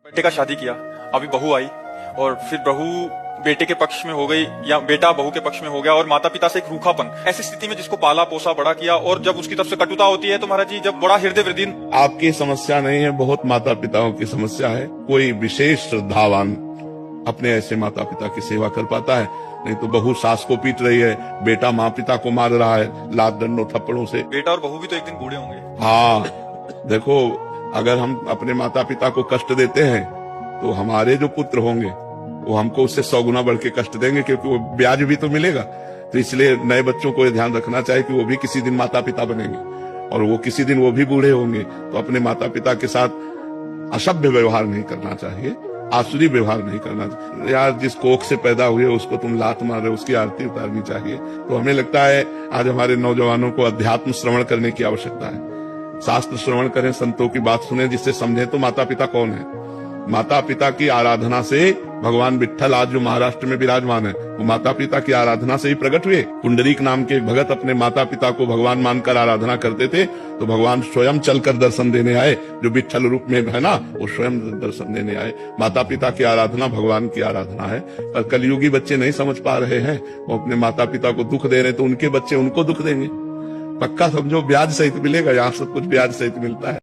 बेटे का शादी किया, अभी बहू आई और फिर बहू बेटे के पक्ष में हो गई या बेटा बहू के पक्ष में हो गया और माता पिता से एक रूखापन, ऐसी स्थिति में जिसको पाला पोसा बड़ा किया और जब उसकी तरफ से कटुता होती है तो महाराज जी जब बड़ा हृदय वृद्धि। आपकी समस्या नहीं है, बहुत माता पिताओं की समस्या है। कोई विशेष श्रद्धावान अपने ऐसे माता पिता की सेवा कर पाता है, नहीं तो बहू सास को पीट रही है, बेटा माँ पिता को मार रहा है लात डंडों थप्पड़ों से। बेटा और बहू भी तो एक दिन बूढ़े होंगे। हाँ, देखो अगर हम अपने माता पिता को कष्ट देते हैं तो हमारे जो पुत्र होंगे वो हमको उससे 100 गुना बढ़ के कष्ट देंगे, क्योंकि वो ब्याज भी तो मिलेगा। तो इसलिए नए बच्चों को ये ध्यान रखना चाहिए कि वो भी किसी दिन माता पिता बनेंगे और वो किसी दिन वो भी बूढ़े होंगे, तो अपने माता पिता के साथ असभ्य व्यवहार नहीं करना चाहिए, आसुरी व्यवहार नहीं करना चाहिए। यार जिस कोख से पैदा हुए उसको तुम लात मार रहे हो, उसकी आरती उतारनी चाहिए। तो हमें लगता है आज हमारे नौजवानों को अध्यात्म श्रवण करने की आवश्यकता है। शास्त्र श्रवण करें, संतों की बात सुने, जिससे समझे तो माता पिता कौन है। माता पिता की आराधना से भगवान विट्ठल आज जो महाराष्ट्र में विराजमान है वो माता पिता की आराधना से ही प्रकट हुए। पुंडरीक नाम के एक भगत अपने माता पिता को भगवान मानकर आराधना करते थे, तो भगवान स्वयं चलकर दर्शन देने आए। जो विट्ठल रूप में है ना, वो स्वयं दर्शन देने आए। माता पिता की आराधना भगवान की आराधना है। पर कलयुगी बच्चे नहीं समझ पा रहे हैं, वो अपने माता पिता को दुख दे रहे, तो उनके बच्चे उनको दुख देंगे। पक्का समझो ब्याज सहित मिलेगा, यहाँ सब कुछ ब्याज सहित मिलता है।